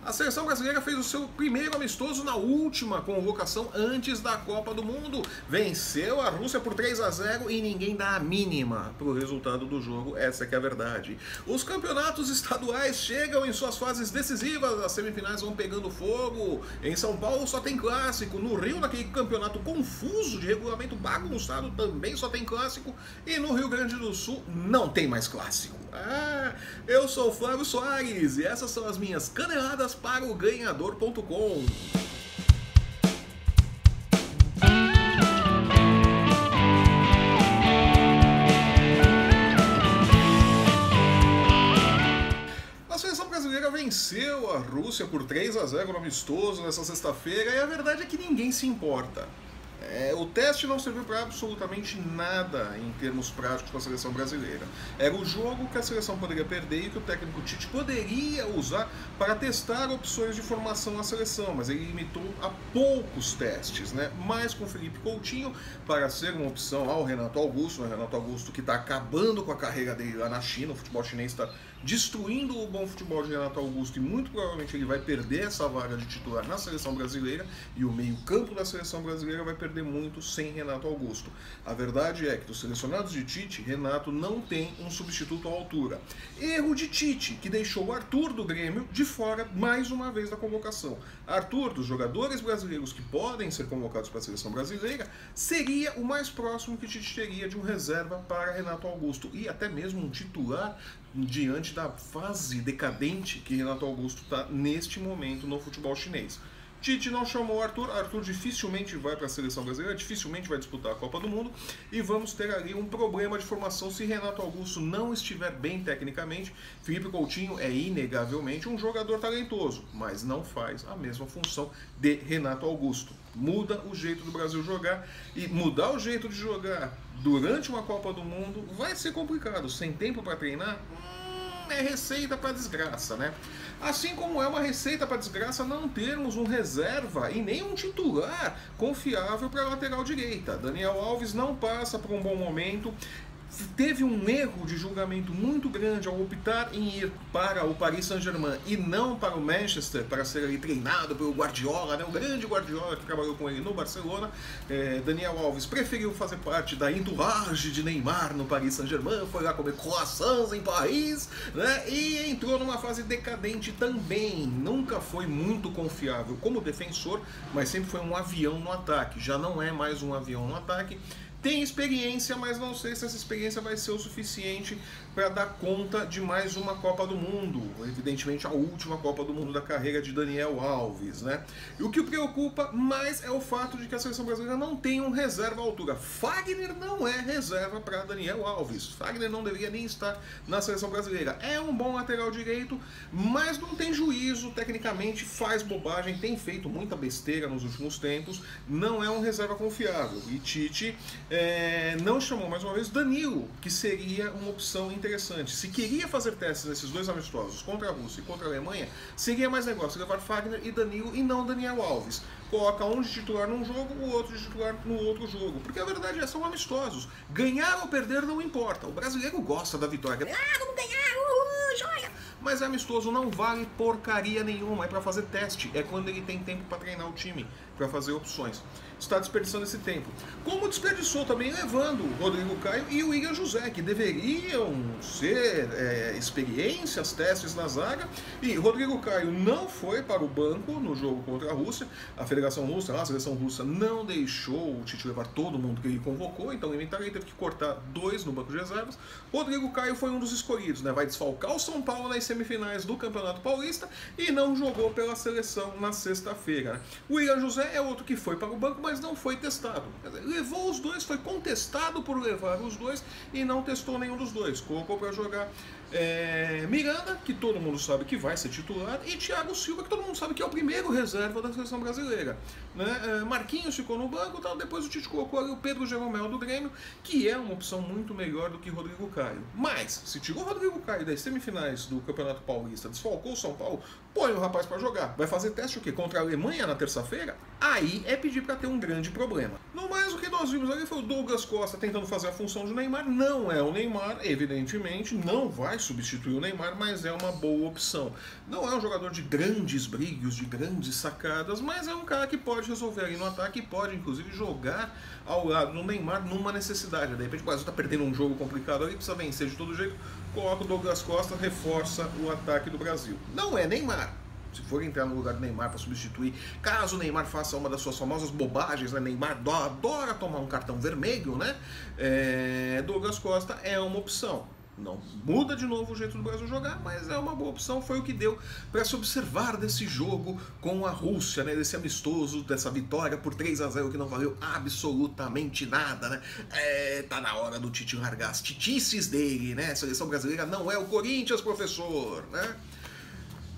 A seleção brasileira fez o seu primeiro amistoso na última convocação antes da Copa do Mundo. Venceu a Rússia por 3-0 e ninguém dá a mínima pro resultado do jogo, essa que é a verdade. Os campeonatos estaduais chegam em suas fases decisivas, as semifinais vão pegando fogo. Em São Paulo só tem clássico, no Rio, naquele campeonato confuso de regulamento bagunçado, também só tem clássico, e no Rio Grande do Sul não tem mais clássico. Eu sou o Flávio Soares e essas são as minhas caneladas para o Ganhador.com. A seleção brasileira venceu a Rússia por 3-0 no amistoso nessa sexta-feira e a verdade é que ninguém se importa. O teste não serviu para absolutamente nada em termos práticos para a seleção brasileira. Era o jogo que a seleção poderia perder e que o técnico Tite poderia usar para testar opções de formação na seleção, mas ele limitou a poucos testes, né? Mais com o Felipe Coutinho para ser uma opção ao Renato Augusto, né? Renato Augusto que está acabando com a carreira dele lá na China, o futebol chinês está destruindo o bom futebol de Renato Augusto e muito provavelmente ele vai perder essa vaga de titular na seleção brasileira e o meio-campo da seleção brasileira vai perder muito sem Renato Augusto. A verdade é que dos selecionados de Tite, Renato não tem um substituto à altura. Erro de Tite, que deixou o Arthur do Grêmio de fora mais uma vez da convocação. Arthur, dos jogadores brasileiros que podem ser convocados para a seleção brasileira, seria o mais próximo que Tite teria de um reserva para Renato Augusto e até mesmo um titular diante da fase decadente que Renato Augusto está neste momento no futebol chinês. Tite não chamou o Arthur dificilmente vai para a seleção brasileira, dificilmente vai disputar a Copa do Mundo e vamos ter ali um problema de formação se Renato Augusto não estiver bem tecnicamente. Felipe Coutinho é inegavelmente um jogador talentoso, mas não faz a mesma função de Renato Augusto. Muda o jeito do Brasil jogar e mudar o jeito de jogar durante uma Copa do Mundo vai ser complicado, sem tempo para treinar. É receita para desgraça, né? Assim como é uma receita para desgraça não termos um reserva e nem um titular confiável para a lateral direita. Daniel Alves não passa por um bom momento. Teve um erro de julgamento muito grande ao optar em ir para o Paris Saint-Germain e não para o Manchester para ser ali treinado pelo Guardiola, né? O grande Guardiola que trabalhou com ele no Barcelona. Daniel Alves preferiu fazer parte da entourage de Neymar no Paris Saint-Germain, foi lá comer croissants em Paris, né? E entrou numa fase decadente também. Nunca foi muito confiável como defensor, mas sempre foi um avião no ataque. Já não é mais um avião no ataque. Tem experiência, mas não sei se essa experiência vai ser o suficiente para dar conta de mais uma Copa do Mundo. Evidentemente, a última Copa do Mundo da carreira de Daniel Alves, né? E o que o preocupa mais é o fato de que a seleção brasileira não tem um reserva à altura. Fagner não é reserva para Daniel Alves. Fagner não deveria nem estar na seleção brasileira. É um bom lateral direito, mas não tem juízo, tecnicamente faz bobagem, tem feito muita besteira nos últimos tempos, não é um reserva confiável. E Tite não chamou mais uma vez Danilo, que seria uma opção interessante. Se queria fazer testes nesses dois amistosos, contra a Rússia e contra a Alemanha, seria mais negócio levar Fagner e Danilo e não Daniel Alves. Coloca um de titular num jogo, o outro de titular no outro jogo. Porque a verdade é que são amistosos. Ganhar ou perder não importa. O brasileiro gosta da vitória. Vamos ganhar, joia! Mas amistoso não vale porcaria nenhuma, é para fazer teste. É quando ele tem tempo para treinar o time, para fazer opções. Está desperdiçando esse tempo. Como desperdiçou também levando o Rodrigo Caio e o William José, que deveriam ser experiências, testes na zaga. E Rodrigo Caio não foi para o banco no jogo contra a Rússia. A Federação Russa, a seleção russa, não deixou o Tite levar todo mundo que ele convocou, então ele teve que cortar 2 no banco de reservas. Rodrigo Caio foi um dos escolhidos, né? Vai desfalcar o São Paulo nas semifinais do Campeonato Paulista e não jogou pela seleção na sexta-feira, né? O William José é outro que foi para o banco, mas não foi testado. Quer dizer, levou os dois, foi contestado por levar os dois e não testou nenhum dos dois. Colocou para jogar Miranda, que todo mundo sabe que vai ser titular, e Thiago Silva, que todo mundo sabe que é o primeiro reserva da seleção brasileira, né? Marquinhos ficou no banco, tal. Depois o Tite colocou ali o Pedro Jeromel do Grêmio, que é uma opção muito melhor do que Rodrigo Caio. Mas, se tirou o Rodrigo Caio das semifinais do Campeonato Paulista, desfalcou o São Paulo, põe o rapaz para jogar. Vai fazer teste o quê? Contra a Alemanha na terça-feira? Aí é pedir para ter um um grande problema. No mais, o que nós vimos ali foi o Douglas Costa tentando fazer a função de Neymar. Não é o Neymar, evidentemente, não vai substituir o Neymar, mas é uma boa opção. Não é um jogador de grandes brilhos, de grandes sacadas, mas é um cara que pode resolver ali no ataque e pode, inclusive, jogar ao lado do Neymar numa necessidade. De repente o Brasil está perdendo um jogo complicado ali, precisa vencer de todo jeito, coloca o Douglas Costa, reforça o ataque do Brasil. Não é Neymar. Se for entrar no lugar do Neymar para substituir, caso o Neymar faça uma das suas famosas bobagens, né? Neymar adora tomar um cartão vermelho, né? Douglas Costa é uma opção. Não muda de novo o jeito do Brasil jogar, mas é uma boa opção. Foi o que deu para se observar desse jogo com a Rússia, né? Desse amistoso, dessa vitória por 3-0 que não valeu absolutamente nada, né? Tá na hora do Tite largar as titices dele, né? A seleção brasileira não é o Corinthians, professor, né?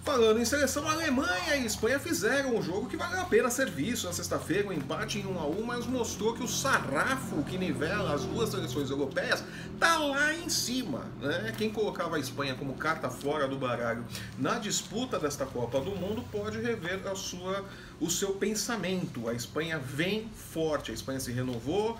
Falando em seleção, a Alemanha e a Espanha fizeram um jogo que valeu a pena ser visto na sexta-feira, um empate em 1-1, mas mostrou que o sarrafo que nivela as duas seleções europeias tá lá em cima, né? Quem colocava a Espanha como carta fora do baralho na disputa desta Copa do Mundo pode rever o seu pensamento. A Espanha vem forte, a Espanha se renovou,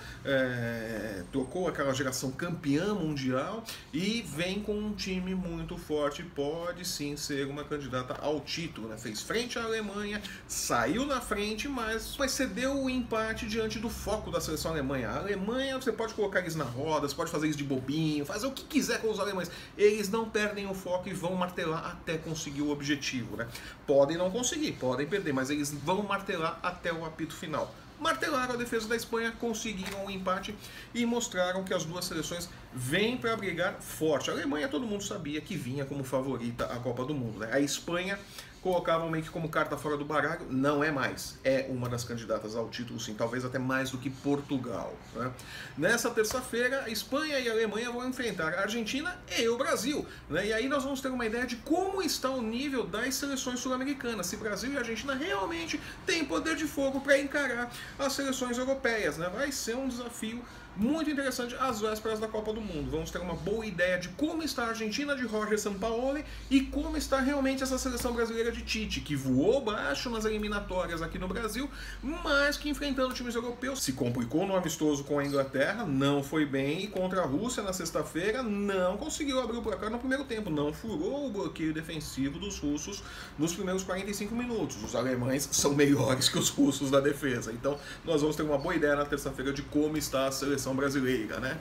trocou aquela geração campeã mundial e vem com um time muito forte, pode sim ser uma candidata ao título, né? Fez frente à Alemanha, saiu na frente, mas cedeu o empate diante do foco da seleção alemã. A Alemanha, você pode colocar eles na roda, você pode fazer isso de bobinho, fazer o que quiser com os alemães, eles não perdem o foco e vão martelar até conseguir o objetivo, né? Podem não conseguir, podem perder, mas eles vão martelar até o apito final. Martelaram a defesa da Espanha, conseguiram um empate e mostraram que as duas seleções vêm para brigar forte. A Alemanha, todo mundo sabia que vinha como favorita à Copa do Mundo, né? A Espanha colocavam meio que como carta fora do baralho, não é mais. É uma das candidatas ao título, sim, talvez até mais do que Portugal, né? Nessa terça-feira, a Espanha e a Alemanha vão enfrentar a Argentina e o Brasil, né? E aí nós vamos ter uma ideia de como está o nível das seleções sul-americanas, se Brasil e Argentina realmente têm poder de fogo para encarar as seleções europeias, né? Vai ser um desafio muito interessante às vésperas da Copa do Mundo. Vamos ter uma boa ideia de como está a Argentina de Jorge Sampaoli e como está realmente essa seleção brasileira de Tite, que voou baixo nas eliminatórias aqui no Brasil, mas que enfrentando times europeus se complicou no amistoso com a Inglaterra, não foi bem, e contra a Rússia na sexta-feira não conseguiu abrir o placar no primeiro tempo, não furou o bloqueio defensivo dos russos nos primeiros 45 minutos. Os alemães são melhores que os russos na defesa, então nós vamos ter uma boa ideia na terça-feira de como está a seleção brasileira, né?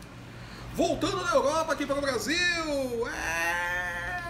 Voltando da Europa aqui para o Brasil,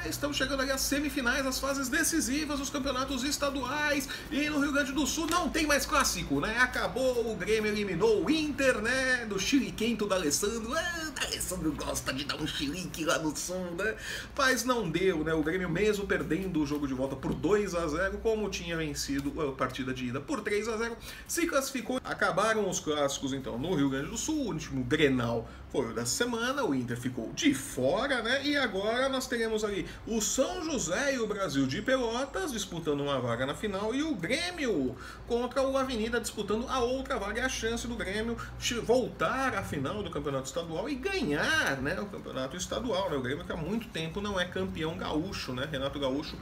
estamos chegando ali às semifinais, às fases decisivas dos campeonatos estaduais, e no Rio Grande do Sul não tem mais clássico, né? Acabou, o Grêmio eliminou o Inter, né? Do chiliquento do Alessandro. O Alessandro gosta de dar um chilique lá no Sul, né? Mas não deu, né? O Grêmio, mesmo perdendo o jogo de volta por 2-0, como tinha vencido a partida de ida por 3-0, se classificou. Acabaram os clássicos, então, no Rio Grande do Sul. O último Grenal foi o dessa semana, o Inter ficou de fora, né? E agora nós teremos ali o São José e o Brasil de Pelotas disputando uma vaga na final, e o Grêmio contra o Avenida disputando a outra vaga. É a chance do Grêmio voltar à final do campeonato estadual e ganhar, né, o campeonato estadual, né? O Grêmio que há muito tempo não é campeão gaúcho, né? Renato Gaúcho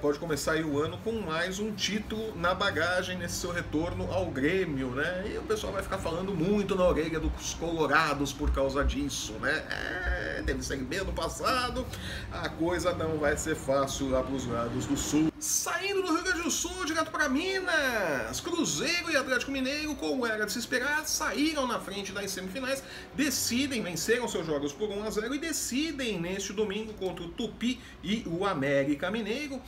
pode começar aí o ano com mais um título na bagagem nesse seu retorno ao Grêmio, né? E o pessoal vai ficar falando muito na orelha dos colorados por causa disso, né? Teve Série B no passado, a coisa não vai ser fácil lá para os lados do Sul. Saindo do Rio Grande do Sul, direto para Minas, Cruzeiro e Atlético Mineiro, como era de se esperar, saíram na frente das semifinais, venceram seus jogos por 1-0 e decidem neste domingo contra o Tupi e o América Mineiro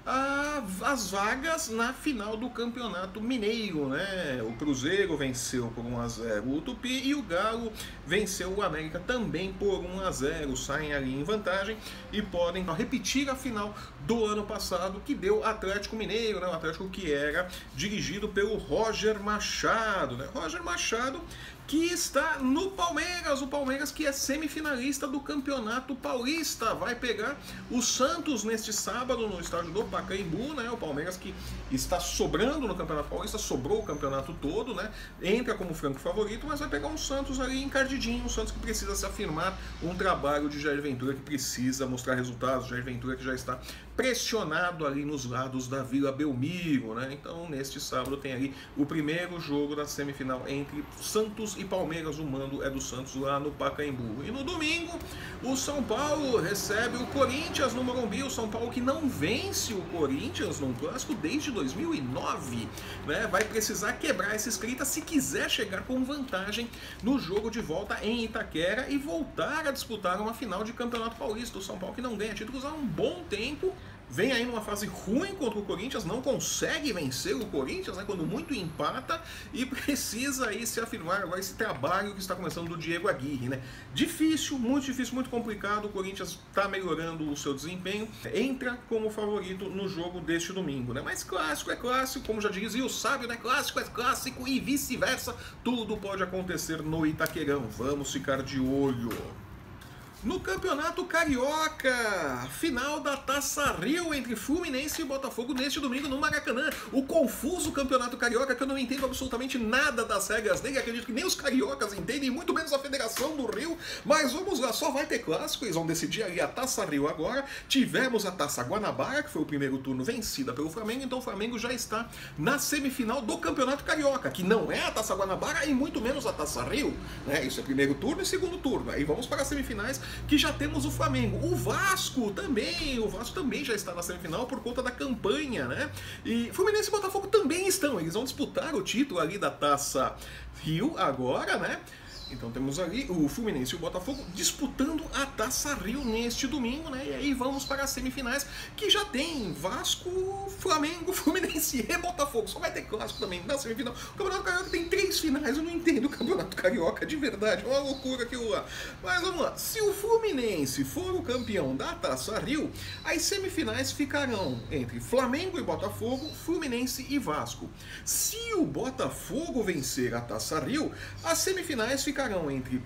as vagas na final do Campeonato Mineiro, né? O Cruzeiro venceu por 1-0 o Tupi e o Galo venceu o América também por 1-0. Saem ali em vantagem e podem repetir a final do ano passado, que deu Atlético Mineiro, né? O Atlético que era dirigido pelo Roger Machado, né? Roger Machado que está no Palmeiras, o Palmeiras que é semifinalista do Campeonato Paulista, vai pegar o Santos neste sábado no estádio do Pacaembu, né? O Palmeiras que está sobrando no Campeonato Paulista, sobrou o campeonato todo, né? Entra como franco favorito, mas vai pegar um Santos ali encardidinho, um Santos que precisa se afirmar, um trabalho de Jair Ventura que precisa mostrar resultados, Jair Ventura que já está pressionado ali nos lados da Vila Belmiro, né? Então, neste sábado tem ali o primeiro jogo da semifinal entre Santos e Palmeiras. O mando é do Santos lá no Pacaembu. E no domingo, o São Paulo recebe o Corinthians no Morumbi. O São Paulo que não vence o Corinthians num clássico desde 2009, né? Vai precisar quebrar essa escrita se quiser chegar com vantagem no jogo de volta em Itaquera e voltar a disputar uma final de Campeonato Paulista. O São Paulo que não ganha títulos há um bom tempo, vem aí numa fase ruim contra o Corinthians, não consegue vencer o Corinthians, né, quando muito empata, e precisa aí se afirmar agora esse trabalho que está começando do Diego Aguirre, né? Difícil, muito complicado. O Corinthians está melhorando o seu desempenho, entra como favorito no jogo deste domingo, né? Mas clássico é clássico, como já dizia o sábio, né? Clássico é clássico e vice-versa, tudo pode acontecer no Itaquerão. Vamos ficar de olho. No Campeonato Carioca, final da Taça Rio entre Fluminense e Botafogo neste domingo no Maracanã. O confuso Campeonato Carioca, que eu não entendo absolutamente nada das regras dele, acredito que nem os cariocas entendem, muito menos a Federação do Rio. Mas vamos lá, só vai ter clássico, eles vão decidir ali a Taça Rio agora. Tivemos a Taça Guanabara, que foi o primeiro turno vencida pelo Flamengo, então o Flamengo já está na semifinal do Campeonato Carioca, que não é a Taça Guanabara e muito menos a Taça Rio, né? Isso é primeiro turno e segundo turno. Aí vamos para as semifinais, que já temos o Flamengo. O Vasco também já está na semifinal por conta da campanha, né? E Fluminense e Botafogo também estão. Eles vão disputar o título ali da Taça Rio agora, né? Então temos ali o Fluminense e o Botafogo disputando a Taça Rio neste domingo, né? E aí vamos para as semifinais, que já tem Vasco, Flamengo, Fluminense e Botafogo. Só vai ter clássico também na semifinal. O Campeonato Carioca tem 3 finais, eu não entendo o Campeonato Carioca, de verdade. É uma loucura aquilo lá. Mas vamos lá. Se o Fluminense for o campeão da Taça Rio, as semifinais ficarão entre Flamengo e Botafogo, Fluminense e Vasco. Se o Botafogo vencer a Taça Rio, as semifinais ficarão entre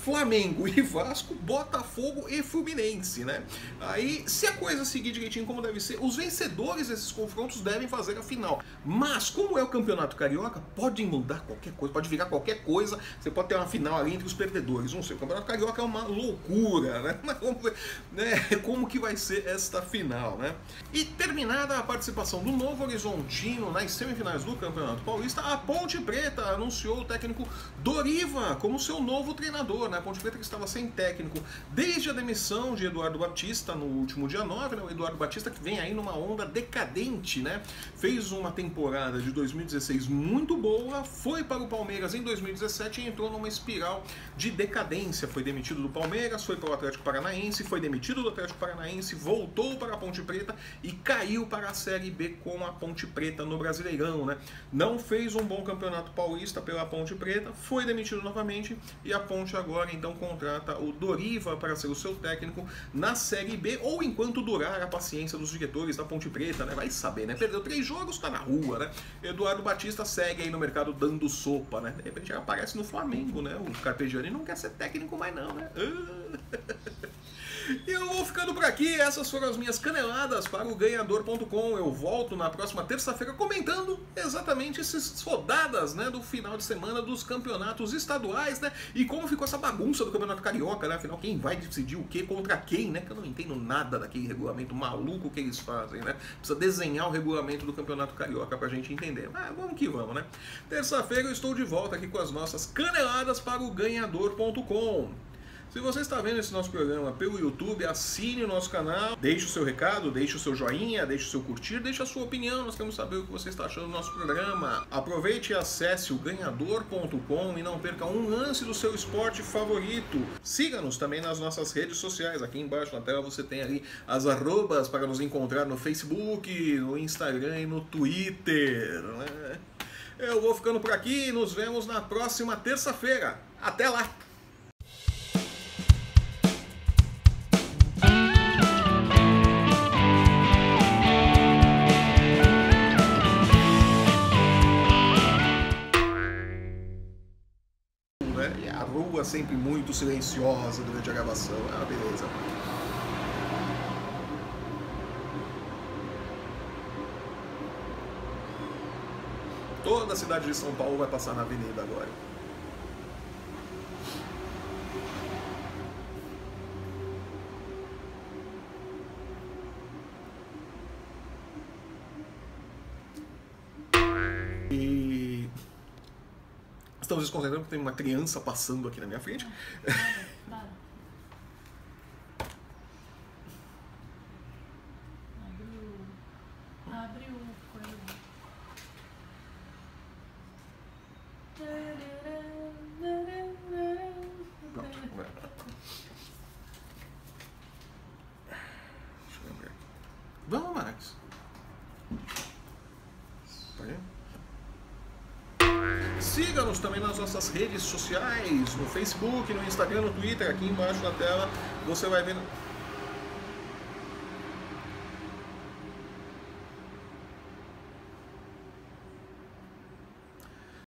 Flamengo e Vasco, Botafogo e Fluminense, né? Aí, se a coisa seguir direitinho como deve ser, os vencedores desses confrontos devem fazer a final. Mas, como é o Campeonato Carioca, pode mudar qualquer coisa, pode virar qualquer coisa, você pode ter uma final ali entre os perdedores. Não sei, o Campeonato Carioca é uma loucura, né? Mas vamos ver, né, como que vai ser esta final, né? E terminada a participação do Novo Horizontino nas semifinais do Campeonato Paulista, a Ponte Preta anunciou o técnico Doriva como seu novo treinador, né? A Ponte Preta que estava sem técnico desde a demissão de Eduardo Batista no último dia 9, né? O Eduardo Batista que vem aí numa onda decadente, né? Fez uma temporada de 2016 muito boa, foi para o Palmeiras em 2017 e entrou numa espiral de decadência. Foi demitido do Palmeiras, foi para o Atlético Paranaense, foi demitido do Atlético Paranaense, voltou para a Ponte Preta e caiu para a Série B com a Ponte Preta no Brasileirão, né? Não fez um bom campeonato paulista pela Ponte Preta, foi demitido novamente e a Ponte agora então contrata o Doriva para ser o seu técnico na Série B, ou enquanto durar a paciência dos diretores da Ponte Preta, né? Vai saber, né? Perdeu 3 jogos, tá na rua, né? Eduardo Batista segue aí no mercado dando sopa, né? De repente ele aparece no Flamengo, né? O Carpegiani não quer ser técnico mais não, né? E eu vou ficando por aqui, essas foram as minhas caneladas para o Ganhador.com. Eu volto na próxima terça-feira comentando exatamente essas rodadas, né, do final de semana dos campeonatos estaduais, né, e como ficou essa bagunça do Campeonato Carioca, né, afinal quem vai decidir o que contra quem, né, que eu não entendo nada daquele regulamento maluco que eles fazem, né, precisa desenhar o regulamento do Campeonato Carioca pra gente entender. Mas vamos que vamos, né. Terça-feira eu estou de volta aqui com as nossas caneladas para o Ganhador.com. Se você está vendo esse nosso programa pelo YouTube, assine o nosso canal, deixe o seu recado, deixe o seu joinha, deixe o seu curtir, deixe a sua opinião, nós queremos saber o que você está achando do nosso programa. Aproveite e acesse o Ganhador.com e não perca um lance do seu esporte favorito. Siga-nos também nas nossas redes sociais, aqui embaixo na tela você tem ali as arrobas para nos encontrar no Facebook, no Instagram e no Twitter, né? Eu vou ficando por aqui e nos vemos na próxima terça-feira. Até lá! E a rua sempre muito silenciosa durante a gravação. É uma beleza. Toda a cidade de São Paulo vai passar na avenida agora. Estamos desconcentrando porque tem uma criança passando aqui na minha frente. Para. Abre o coisa. Pronto, vai. Deixa eu lembrar aqui. Vamos, Max. Tá aí? Siga-nos também nas nossas redes sociais, no Facebook, no Instagram, no Twitter, aqui embaixo da tela você vai ver.